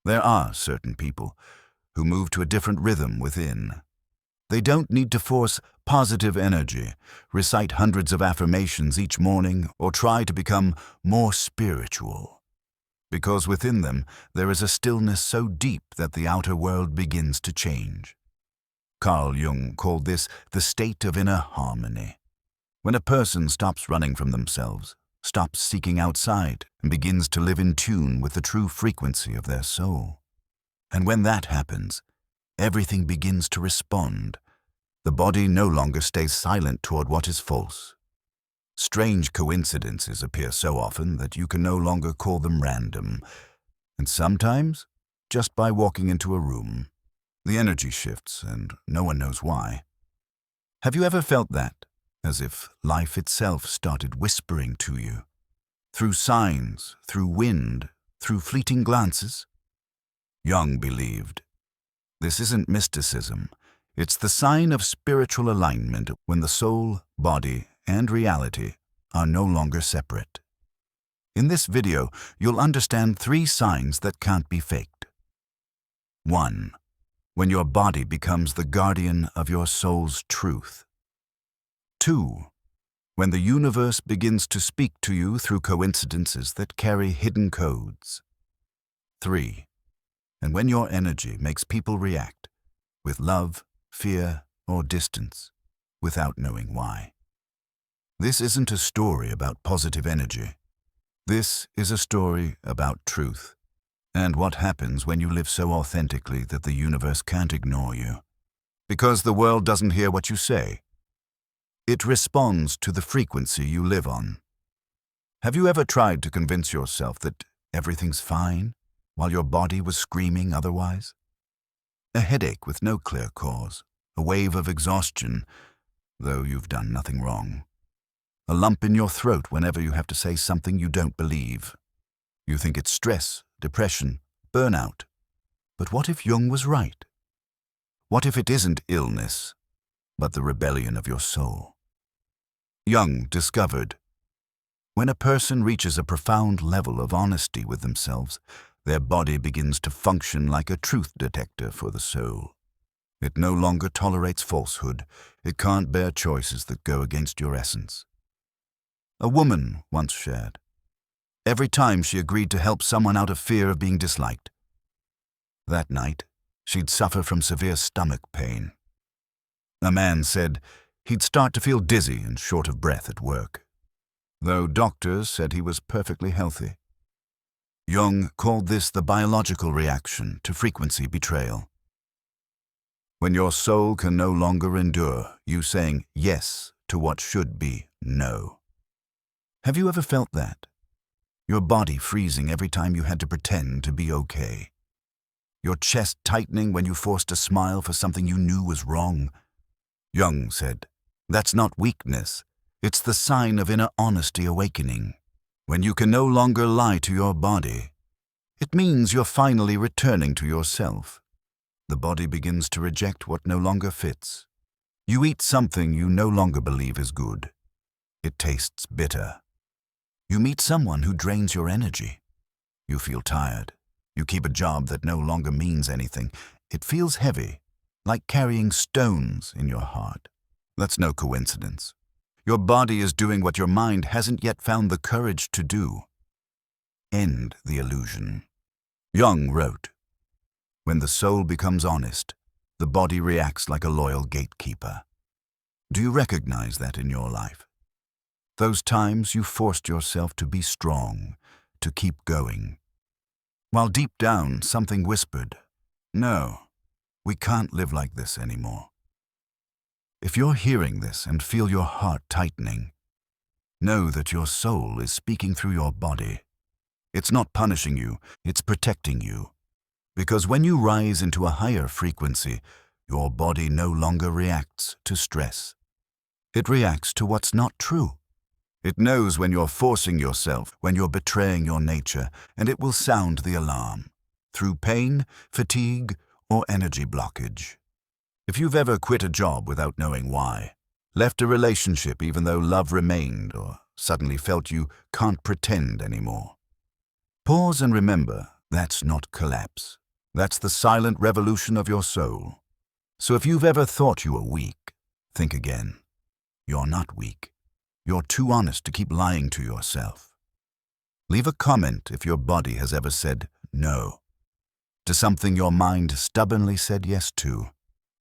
There are certain people who move to a different rhythm within. They don't need to force positive energy, recite hundreds of affirmations each morning, or try to become more spiritual. Because within them, there is a stillness so deep that the outer world begins to change. Carl Jung called this the state of inner harmony. When a person stops running from themselves, stops seeking outside, and begins to live in tune with the true frequency of their soul. And when that happens, everything begins to respond. The body no longer stays silent toward what is false. Strange coincidences appear so often that you can no longer call them random. And sometimes, just by walking into a room, the energy shifts and no one knows why. Have you ever felt that, as if life itself started whispering to you? Through signs, through wind, through fleeting glances? Jung believed, this isn't mysticism. It's the sign of spiritual alignment when the soul, body, and reality are no longer separate. In this video, you'll understand 3 signs that can't be faked. 1. When your body becomes the guardian of your soul's truth. 2. When the universe begins to speak to you through coincidences that carry hidden codes. 3. And when your energy makes people react with love, fear, or distance without knowing why. This isn't a story about positive energy. This is a story about truth and what happens when you live so authentically that the universe can't ignore you. Because the world doesn't hear what you say. It responds to the frequency you live on. Have you ever tried to convince yourself that everything's fine while your body was screaming otherwise? A headache with no clear cause, a wave of exhaustion, though you've done nothing wrong. A lump in your throat whenever you have to say something you don't believe. You think it's stress, depression, burnout. But what if Jung was right? What if it isn't illness, but the rebellion of your soul? Jung discovered, when a person reaches a profound level of honesty with themselves, their body begins to function like a truth detector for the soul. It no longer tolerates falsehood. It can't bear choices that go against your essence. A woman once shared, every time she agreed to help someone out of fear of being disliked, that night she'd suffer from severe stomach pain. A man said he'd start to feel dizzy and short of breath at work, though doctors said he was perfectly healthy. Jung called this the biological reaction to frequency betrayal. When your soul can no longer endure you saying yes to what should be no. Have you ever felt that? Your body freezing every time you had to pretend to be okay. Your chest tightening when you forced a smile for something you knew was wrong. Jung said, that's not weakness. It's the sign of inner honesty awakening. When you can no longer lie to your body, it means you're finally returning to yourself. The body begins to reject what no longer fits. You eat something you no longer believe is good. It tastes bitter. You meet someone who drains your energy. You feel tired. You keep a job that no longer means anything. It feels heavy, like carrying stones in your heart. That's no coincidence. Your body is doing what your mind hasn't yet found the courage to do. End the illusion. Jung wrote, when the soul becomes honest, the body reacts like a loyal gatekeeper. Do you recognize that in your life? Those times you forced yourself to be strong, to keep going. While deep down something whispered, no, we can't live like this anymore. If you're hearing this and feel your heart tightening, know that your soul is speaking through your body. It's not punishing you, it's protecting you. Because when you rise into a higher frequency, your body no longer reacts to stress. It reacts to what's not true. It knows when you're forcing yourself, when you're betraying your nature, and it will sound the alarm, through pain, fatigue, or energy blockage. If you've ever quit a job without knowing why, left a relationship even though love remained, or suddenly felt you can't pretend anymore, pause and remember That's not collapse. That's the silent revolution of your soul. So if you've ever thought you were weak, think again. You're not weak. You're too honest to keep lying to yourself. Leave a comment if your body has ever said no to something your mind stubbornly said yes to.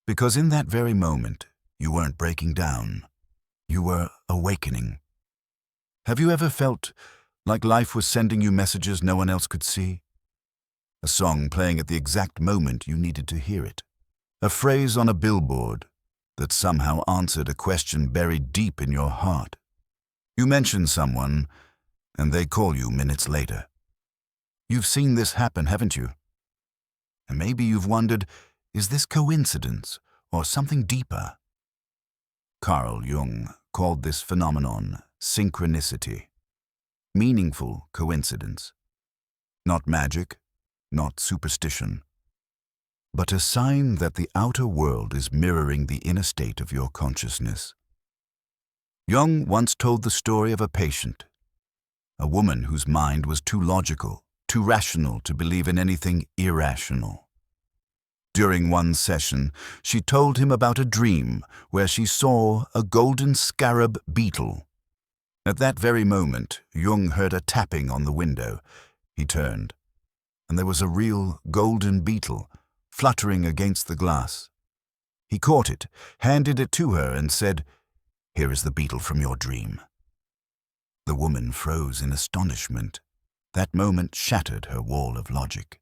Because in that very moment, you weren't breaking down. You were awakening. Have you ever felt like life was sending you messages no one else could see? A song playing at the exact moment you needed to hear it. A phrase on a billboard that somehow answered a question buried deep in your heart. You mention someone, and they call you minutes later. You've seen this happen, haven't you? And maybe you've wondered, is this coincidence or something deeper? Carl Jung called this phenomenon synchronicity, meaningful coincidence. Not magic, not superstition, but a sign that the outer world is mirroring the inner state of your consciousness. Jung once told the story of a patient, a woman whose mind was too logical, too rational to believe in anything irrational. During one session, she told him about a dream where she saw a golden scarab beetle. At that very moment, Jung heard a tapping on the window. He turned, and there was a real golden beetle fluttering against the glass. He caught it, handed it to her, and said, "Here is the beetle from your dream." The woman froze in astonishment. That moment shattered her wall of logic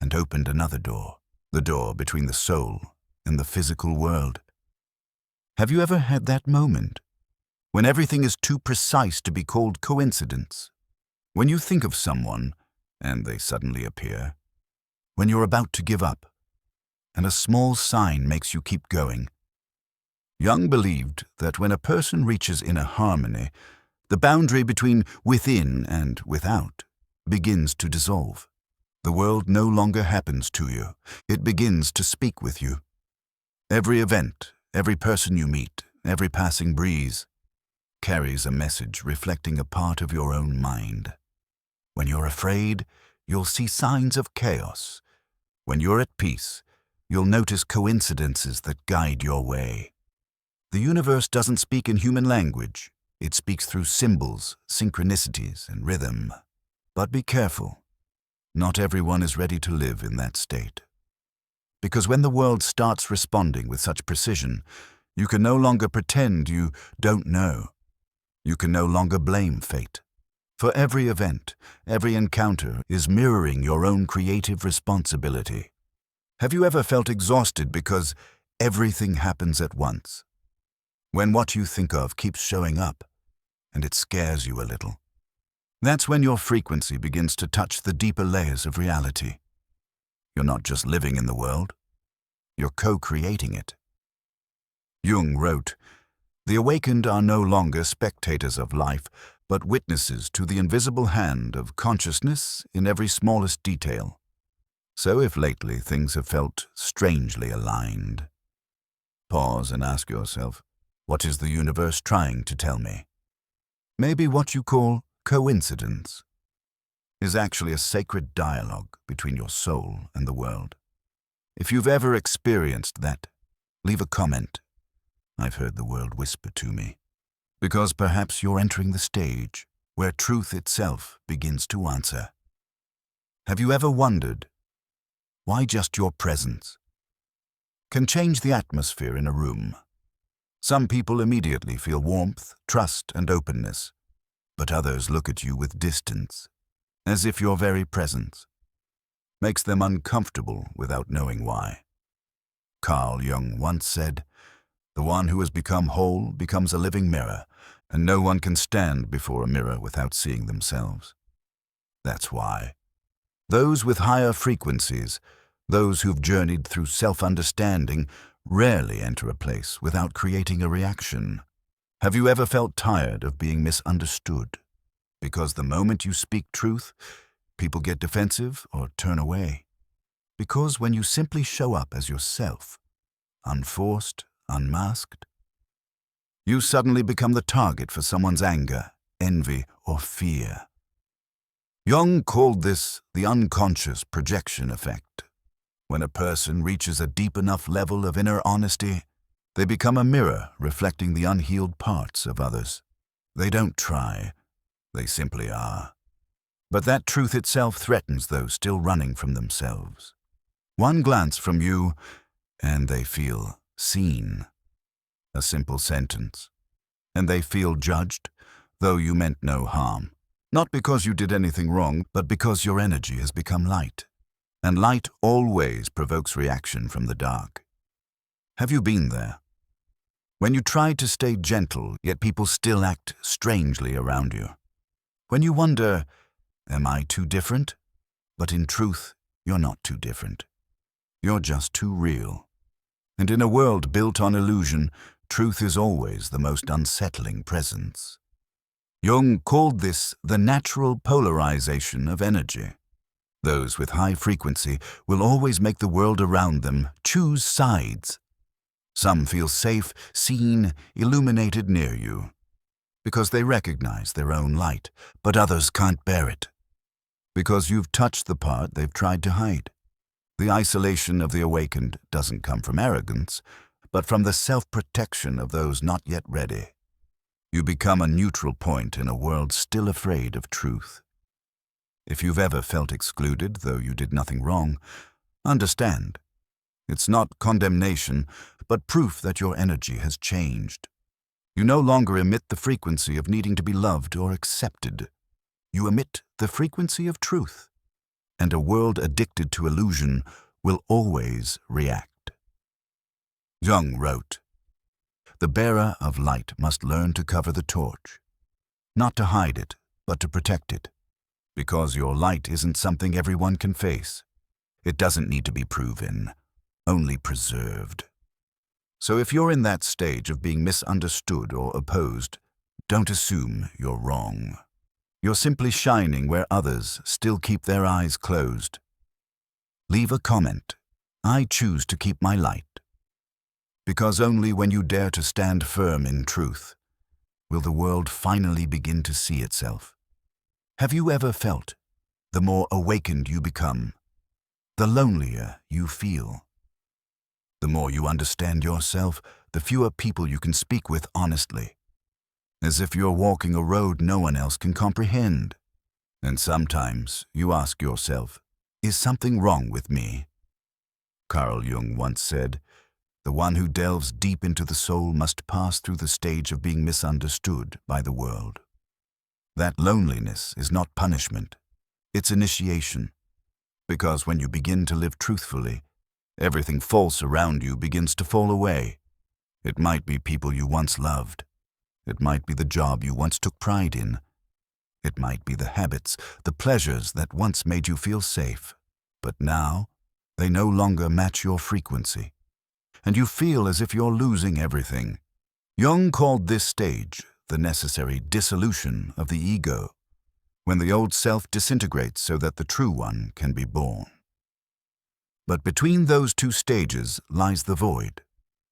and opened another door, the door between the soul and the physical world. Have you ever had that moment when everything is too precise to be called coincidence? When you think of someone and they suddenly appear. When you're about to give up and a small sign makes you keep going. Jung believed that when a person reaches inner harmony, the boundary between within and without begins to dissolve. The world no longer happens to you. It begins to speak with you. Every event, every person you meet, every passing breeze carries a message reflecting a part of your own mind. When you're afraid, you'll see signs of chaos. When you're at peace, you'll notice coincidences that guide your way. The universe doesn't speak in human language. It speaks through symbols, synchronicities, and rhythm. But be careful. Not everyone is ready to live in that state. Because when the world starts responding with such precision, you can no longer pretend you don't know. You can no longer blame fate. For every event, every encounter is mirroring your own creative responsibility. Have you ever felt exhausted because everything happens at once? When what you think of keeps showing up, and it scares you a little. That's when your frequency begins to touch the deeper layers of reality. You're not just living in the world, you're co-creating it. Jung wrote, "The awakened are no longer spectators of life, but witnesses to the invisible hand of consciousness in every smallest detail." So if lately things have felt strangely aligned, pause and ask yourself, what is the universe trying to tell me? Maybe what you call coincidence is actually a sacred dialogue between your soul and the world. If you've ever experienced that, leave a comment. I've heard the world whisper to me. Because perhaps you're entering the stage where truth itself begins to answer. Have you ever wondered why just your presence can change the atmosphere in a room? Some people immediately feel warmth, trust, and openness, but others look at you with distance, as if your very presence makes them uncomfortable without knowing why. Carl Jung once said, "The one who has become whole becomes a living mirror, and no one can stand before a mirror without seeing themselves." That's why those with higher frequencies, those who've journeyed through self-understanding, rarely enter a place without creating a reaction. Have you ever felt tired of being misunderstood? Because the moment you speak truth, people get defensive or turn away. Because when you simply show up as yourself, unforced, unmasked, you suddenly become the target for someone's anger, envy, or fear. Jung called this the unconscious projection effect. When a person reaches a deep enough level of inner honesty, they become a mirror reflecting the unhealed parts of others. They don't try, they simply are. But that truth itself threatens those still running from themselves. One glance from you, and they feel seen. A simple sentence. And they feel judged, though you meant no harm. Not because you did anything wrong, but because your energy has become light. And light always provokes reaction from the dark. Have you been there? When you try to stay gentle, yet people still act strangely around you. When you wonder, am I too different? But in truth, you're not too different. You're just too real. And in a world built on illusion, truth is always the most unsettling presence. Jung called this the natural polarization of energy. Those with high frequency will always make the world around them choose sides. Some feel safe, seen, illuminated near you, because they recognize their own light, but others can't bear it, because you've touched the part they've tried to hide. The isolation of the awakened doesn't come from arrogance, but from the self-protection of those not yet ready. You become a neutral point in a world still afraid of truth. If you've ever felt excluded, though you did nothing wrong, understand. It's not condemnation, but proof that your energy has changed. You no longer emit the frequency of needing to be loved or accepted. You emit the frequency of truth. And a world addicted to illusion will always react. Jung wrote, "The bearer of light must learn to cover the torch, not to hide it, but to protect it, because your light isn't something everyone can face. It doesn't need to be proven, only preserved." So if you're in that stage of being misunderstood or opposed, don't assume you're wrong. You're simply shining where others still keep their eyes closed. Leave a comment. I choose to keep my light. Because only when you dare to stand firm in truth will the world finally begin to see itself. Have you ever felt the more awakened you become, the lonelier you feel? The more you understand yourself, the fewer people you can speak with honestly, as if you're walking a road no one else can comprehend. And sometimes you ask yourself, is something wrong with me? Carl Jung once said, "The one who delves deep into the soul must pass through the stage of being misunderstood by the world." That loneliness is not punishment, it's initiation. Because when you begin to live truthfully, everything false around you begins to fall away. It might be people you once loved. It might be the job you once took pride in. It might be the habits, the pleasures that once made you feel safe. But now, they no longer match your frequency. And you feel as if you're losing everything. Jung called this stage the necessary dissolution of the ego, when the old self disintegrates so that the true one can be born. But between those two stages lies the void,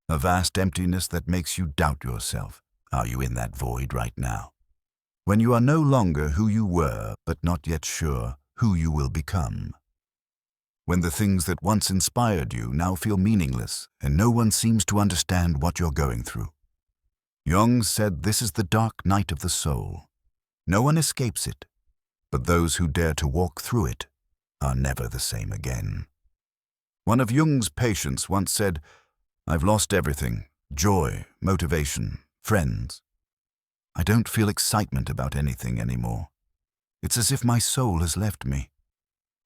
a vast emptiness that makes you doubt yourself. Are you in that void right now? When you are no longer who you were, but not yet sure who you will become. When the things that once inspired you now feel meaningless and no one seems to understand what you're going through. Jung said this is the dark night of the soul. No one escapes it, but those who dare to walk through it are never the same again. One of Jung's patients once said, "I've lost everything, joy, motivation, friends. I don't feel excitement about anything anymore. It's as if my soul has left me."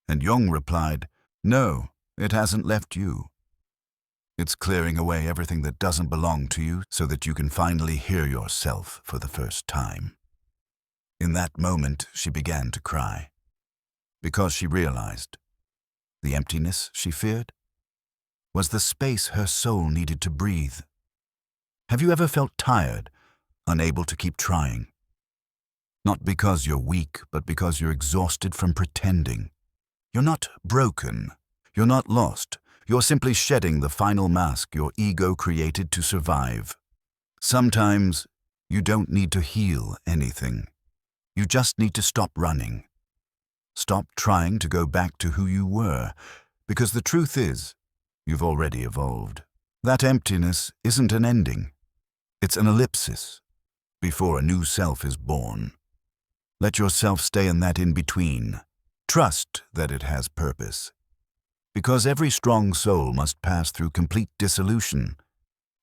And Jung replied, "No, it hasn't left you. It's clearing away everything that doesn't belong to you so that you can finally hear yourself for the first time." In that moment, she began to cry, because she realized the emptiness she feared was the space her soul needed to breathe. Have you ever felt tired, unable to keep trying? Not because you're weak, but because you're exhausted from pretending. You're not broken. You're not lost. You're simply shedding the final mask your ego created to survive. Sometimes you don't need to heal anything. You just need to stop running. Stop trying to go back to who you were, because the truth is, you've already evolved. That emptiness isn't an ending. It's an ellipsis before a new self is born. Let yourself stay in that in-between. Trust that it has purpose. Because every strong soul must pass through complete dissolution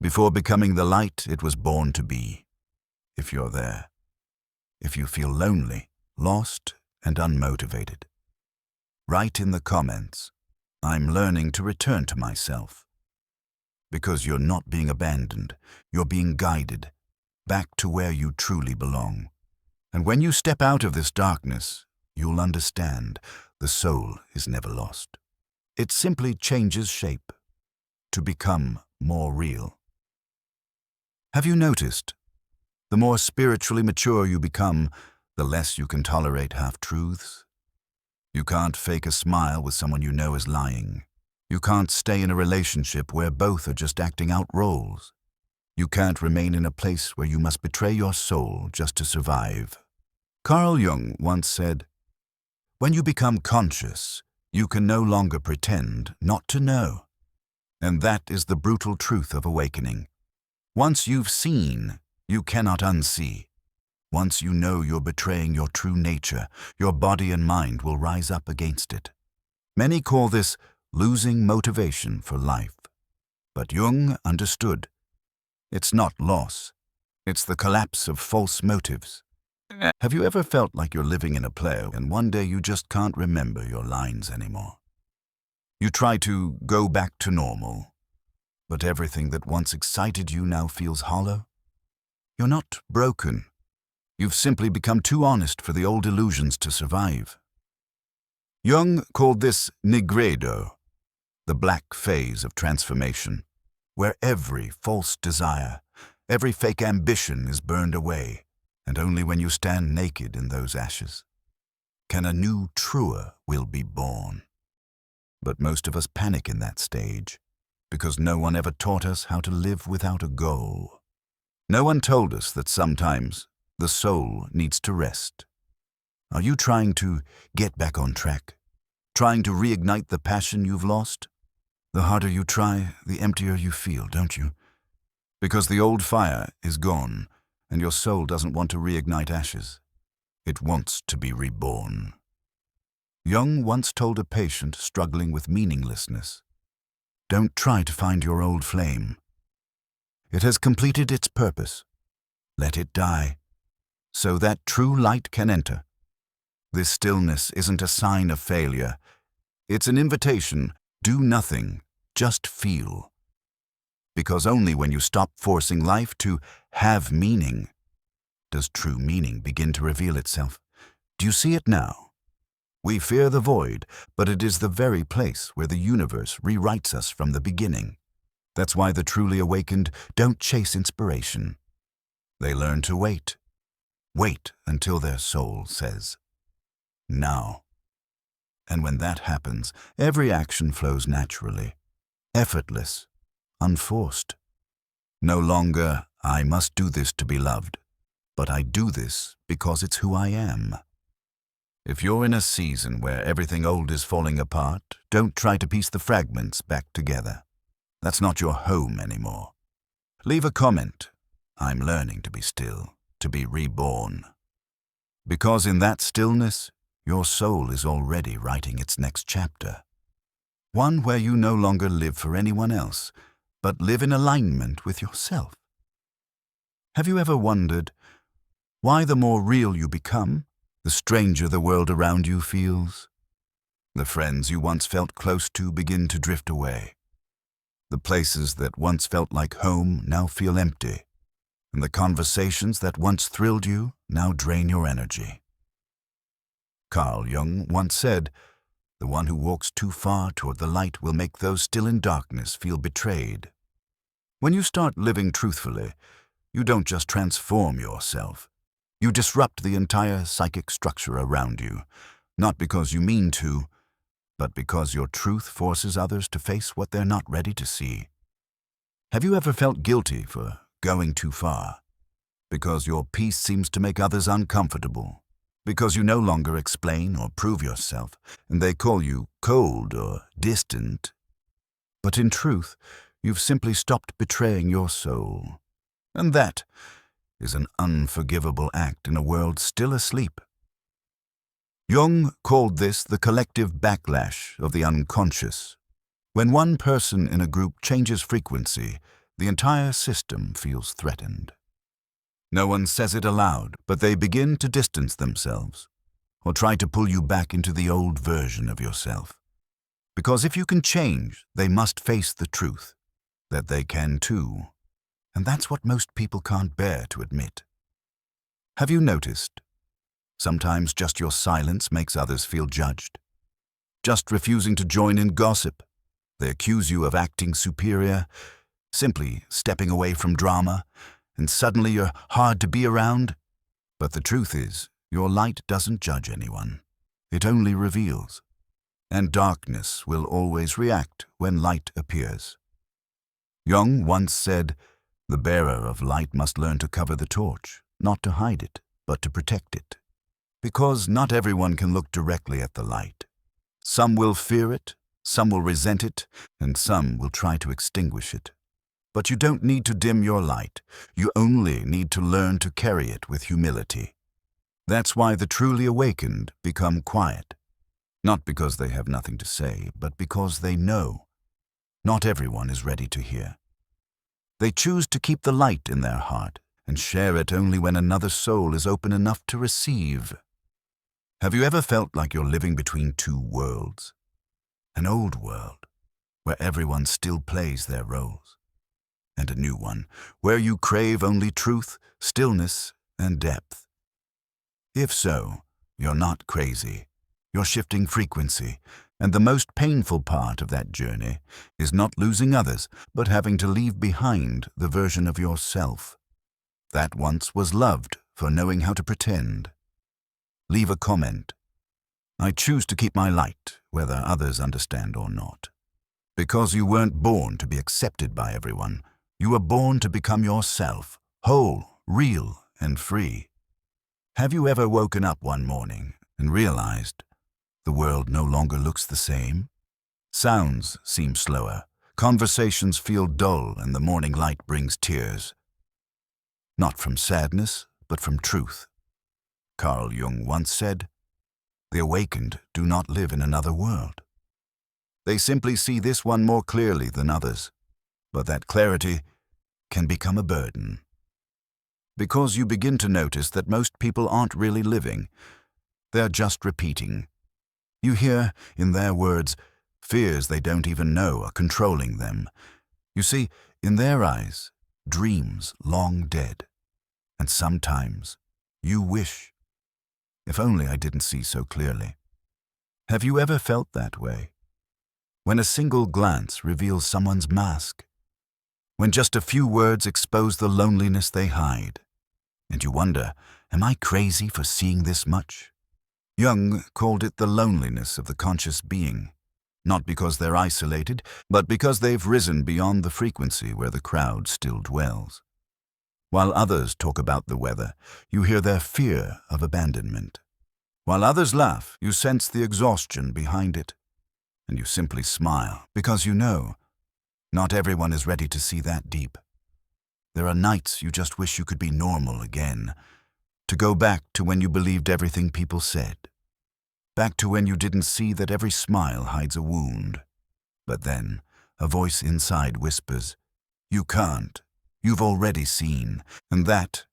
before becoming the light it was born to be. If you're there. If you feel lonely, lost, and unmotivated, write in the comments, "I'm learning to return to myself." Because you're not being abandoned, you're being guided back to where you truly belong. And when you step out of this darkness, you'll understand the soul is never lost. It simply changes shape to become more real. Have you noticed? The more spiritually mature you become, the less you can tolerate half-truths. You can't fake a smile with someone you know is lying. You can't stay in a relationship where both are just acting out roles. You can't remain in a place where you must betray your soul just to survive. Carl Jung once said, "When you become conscious, you can no longer pretend not to know." And that is the brutal truth of awakening. Once you've seen, you cannot unsee. Once you know you're betraying your true nature, your body and mind will rise up against it. Many call this losing motivation for life. But Jung understood. It's not loss. It's the collapse of false motives. Have you ever felt like you're living in a play and one day you just can't remember your lines anymore? You try to go back to normal, but everything that once excited you now feels hollow? You're not broken. You've simply become too honest for the old illusions to survive. Jung called this nigredo, the black phase of transformation, where every false desire, every fake ambition is burned away, and only when you stand naked in those ashes can a new, truer will be born. But most of us panic in that stage, because no one ever taught us how to live without a goal. No one told us that sometimes the soul needs to rest. Are you trying to get back on track? Trying to reignite the passion you've lost? The harder you try, the emptier you feel, don't you? Because the old fire is gone, and your soul doesn't want to reignite ashes. It wants to be reborn. Jung once told a patient struggling with meaninglessness, "Don't try to find your old flame. It has completed its purpose. Let it die, so that true light can enter." This stillness isn't a sign of failure. It's an invitation. Do nothing, just feel. Because only when you stop forcing life to have meaning does true meaning begin to reveal itself. Do you see it now? We fear the void, but it is the very place where the universe rewrites us from the beginning. That's why the truly awakened don't chase inspiration. They learn to wait. Wait until their soul says, "Now." And when that happens, every action flows naturally, effortless, unforced. No longer, "I must do this to be loved," but "I do this because it's who I am." If you're in a season where everything old is falling apart, don't try to piece the fragments back together. That's not your home anymore. Leave a comment. "I'm learning to be still, to be reborn." Because in that stillness, your soul is already writing its next chapter. One where you no longer live for anyone else, but live in alignment with yourself. Have you ever wondered why the more real you become, the stranger the world around you feels? The friends you once felt close to begin to drift away. The places that once felt like home now feel empty, and the conversations that once thrilled you now drain your energy. Carl Jung once said, "The one who walks too far toward the light will make those still in darkness feel betrayed." When you start living truthfully, you don't just transform yourself. You disrupt the entire psychic structure around you, not because you mean to, but because your truth forces others to face what they're not ready to see. Have you ever felt guilty for going too far? Because your peace seems to make others uncomfortable? because you no longer explain or prove yourself, and they call you cold or distant. But in truth, you've simply stopped betraying your soul. And that is an unforgivable act in a world still asleep. Jung called this the collective backlash of the unconscious. When one person in a group changes frequency, the entire system feels threatened. No one says it aloud, but they begin to distance themselves, or try to pull you back into the old version of yourself. Because if you can change, they must face the truth, that they can too. And that's what most people can't bear to admit. Have you noticed? Sometimes just your silence makes others feel judged. Just refusing to join in gossip. They accuse you of acting superior, simply stepping away from drama, and suddenly you're hard to be around. But the truth is, your light doesn't judge anyone. It only reveals. And darkness will always react when light appears. Jung once said, "The bearer of light must learn to cover the torch, not to hide it, but to protect it." Because not everyone can look directly at the light. Some will fear it, some will resent it, and some will try to extinguish it. But you don't need to dim your light. You only need to learn to carry it with humility. That's why the truly awakened become quiet. Not because they have nothing to say, but because they know. Not everyone is ready to hear. They choose to keep the light in their heart and share it only when another soul is open enough to receive. Have you ever felt like you're living between two worlds? An old world, where everyone still plays their roles, and a new one, where you crave only truth, stillness, and depth. If so, you're not crazy. You're shifting frequency, and the most painful part of that journey is not losing others, but having to leave behind the version of yourself that once was loved for knowing how to pretend. Leave a comment. I choose to keep my light, whether others understand or not. Because you weren't born to be accepted by everyone. You were born to become yourself, whole, real, and free. Have you ever woken up one morning and realized the world no longer looks the same? Sounds seem slower, conversations feel dull, and the morning light brings tears. Not from sadness, but from truth. Carl Jung once said, "The awakened do not live in another world. They simply see this one more clearly than others, but that clarity can become a burden. Because you begin to notice that most people aren't really living, they're just repeating. You hear, in their words, fears they don't even know are controlling them. You see, in their eyes, dreams long dead. And sometimes you wish, if only I didn't see so clearly. Have you ever felt that way? When a single glance reveals someone's mask? When just a few words expose the loneliness they hide? And you wonder, am I crazy for seeing this much? Jung called it the loneliness of the conscious being, not because they're isolated, but because they've risen beyond the frequency where the crowd still dwells. While others talk about the weather, you hear their fear of abandonment. While others laugh, you sense the exhaustion behind it. And you simply smile, because you know, not everyone is ready to see that deep. There are nights you just wish you could be normal again, to go back to when you believed everything people said. Back to when you didn't see that every smile hides a wound. But then, a voice inside whispers, "You can't. You've already seen." And that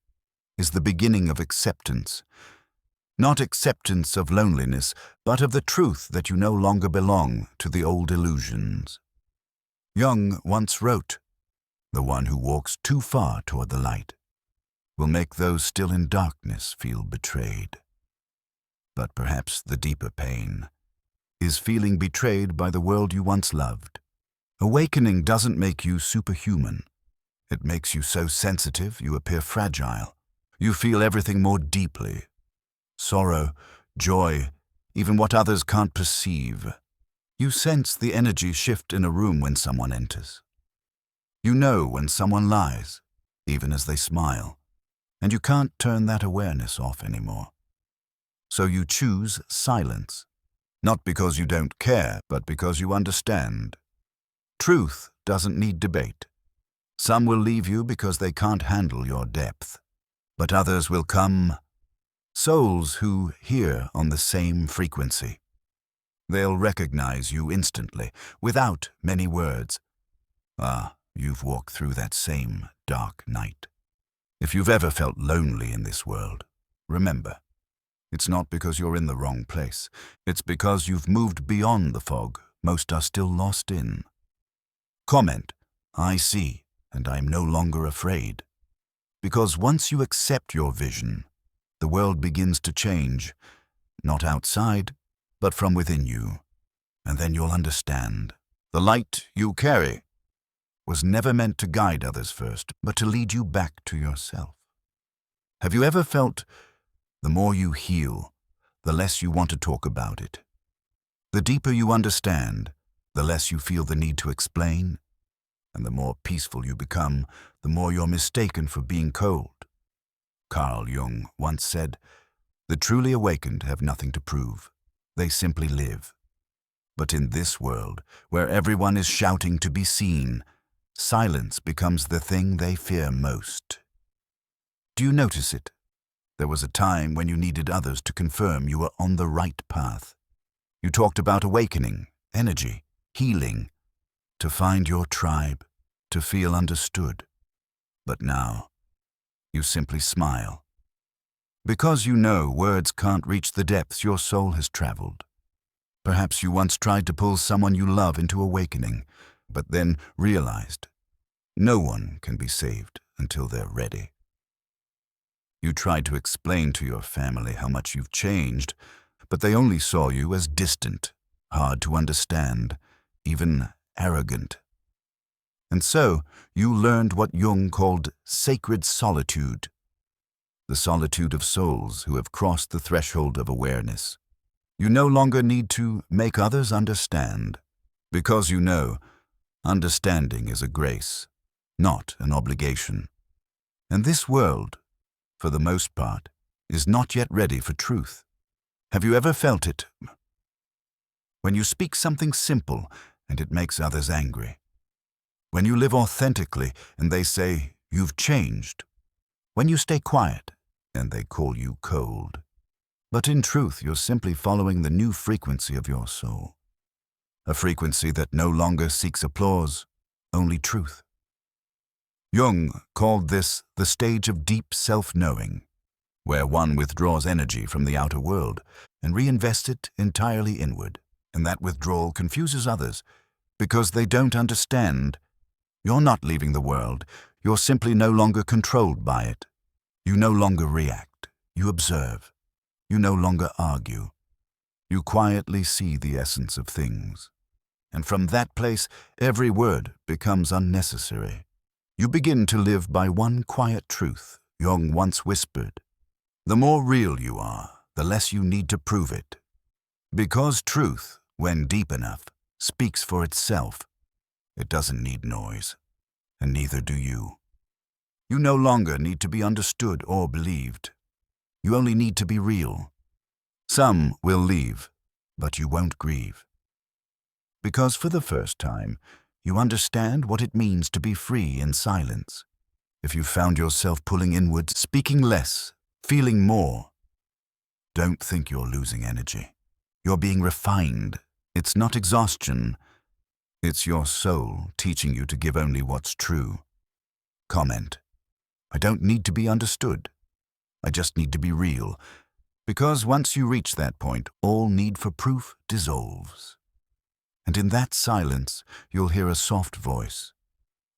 is the beginning of acceptance. Not acceptance of loneliness, but of the truth that you no longer belong to the old illusions. Jung once wrote, "The one who walks too far toward the light will make those still in darkness feel betrayed." But perhaps the deeper pain is feeling betrayed by the world you once loved. Awakening doesn't make you superhuman. It makes you so sensitive you appear fragile. You feel everything more deeply. Sorrow, joy, even what others can't perceive. You sense the energy shift in a room when someone enters. You know when someone lies, even as they smile, and you can't turn that awareness off anymore. So you choose silence, not because you don't care, but because you understand. Truth doesn't need debate. Some will leave you because they can't handle your depth, but others will come, souls who hear on the same frequency. They'll recognize you instantly, without many words. Ah, you've walked through that same dark night. If you've ever felt lonely in this world, remember, it's not because you're in the wrong place. It's because you've moved beyond the fog most are still lost in. Comment, I see, and I'm no longer afraid. Because once you accept your vision, the world begins to change, not outside, but from within you. And then you'll understand. The light you carry was never meant to guide others first, but to lead you back to yourself. Have you ever felt the more you heal, the less you want to talk about it? The deeper you understand, the less you feel the need to explain, and the more peaceful you become, the more you're mistaken for being cold. Carl Jung once said, "The truly awakened have nothing to prove. They simply live." But in this world, where everyone is shouting to be seen, silence becomes the thing they fear most. Do you notice it? There was a time when you needed others to confirm you were on the right path. You talked about awakening, energy, healing, to find your tribe, to feel understood. But now, you simply smile. Because you know words can't reach the depths your soul has traveled. Perhaps you once tried to pull someone you love into awakening, but then realized no one can be saved until they're ready. You tried to explain to your family how much you've changed, but they only saw you as distant, hard to understand, even arrogant. And so you learned what Jung called sacred solitude, the solitude of souls who have crossed the threshold of awareness. You no longer need to make others understand, because you know understanding is a grace, not an obligation. And this world, for the most part, is not yet ready for truth. Have you ever felt it? When you speak something simple and it makes others angry. When you live authentically and they say, "You've changed." When you stay quiet and they call you cold. But in truth, you're simply following the new frequency of your soul. A frequency that no longer seeks applause, only truth. Jung called this the stage of deep self-knowing, where one withdraws energy from the outer world and reinvests it entirely inward. And that withdrawal confuses others because they don't understand. You're not leaving the world. You're simply no longer controlled by it. You no longer react. You observe. You no longer argue. You quietly see the essence of things. And from that place, every word becomes unnecessary. You begin to live by one quiet truth Jung once whispered. The more real you are, the less you need to prove it. Because truth, when deep enough, speaks for itself. It doesn't need noise, and neither do you. You no longer need to be understood or believed. You only need to be real. Some will leave, but you won't grieve. Because for the first time, you understand what it means to be free in silence. If you found yourself pulling inward, speaking less, feeling more, don't think you're losing energy. You're being refined. It's not exhaustion. It's your soul teaching you to give only what's true. Comment. I don't need to be understood. I just need to be real. Because once you reach that point, all need for proof dissolves. And in that silence, you'll hear a soft voice,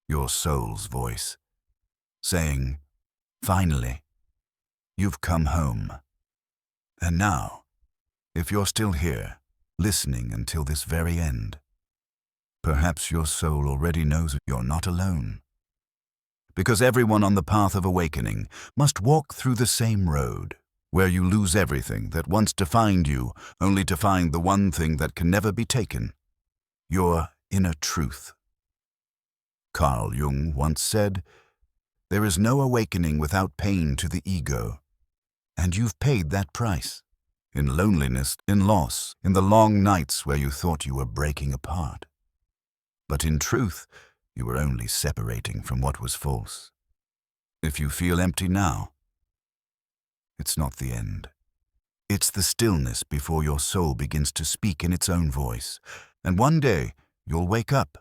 your soul's voice, saying, "Finally, you've come home." And now, if you're still here, listening until this very end, perhaps your soul already knows you're not alone. Because everyone on the path of awakening must walk through the same road, where you lose everything that once defined you, only to find the one thing that can never be taken, your inner truth. Carl Jung once said, "There is no awakening without pain to the ego, and you've paid that price." in loneliness, in loss, in the long nights where you thought you were breaking apart. But in truth, you were only separating from what was false. If you feel empty now, it's not the end. It's the stillness before your soul begins to speak in its own voice. And one day, you'll wake up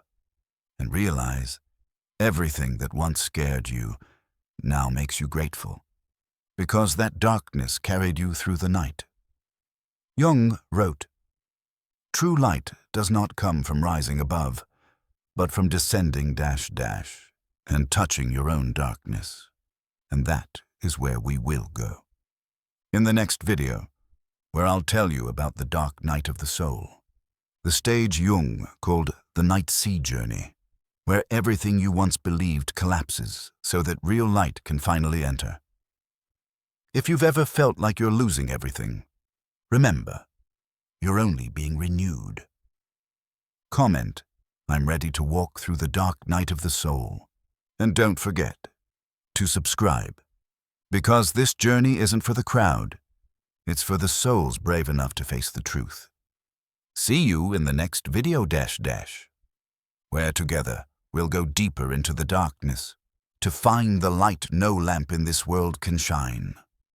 and realize everything that once scared you now makes you grateful, because that darkness carried you through the night. Jung wrote, "True light does not come from rising above, but from descending and touching your own darkness. And that is where we will go." In the next video, where I'll tell you about the dark night of the soul, the stage Jung called the night sea journey, where everything you once believed collapses so that real light can finally enter. If you've ever felt like you're losing everything, remember, you're only being renewed. Comment, "I'm ready to walk through the dark night of the soul." And don't forget to subscribe, because this journey isn't for the crowd. It's for the souls brave enough to face the truth. See you in the next video where together we'll go deeper into the darkness to find the light no lamp in this world can shine.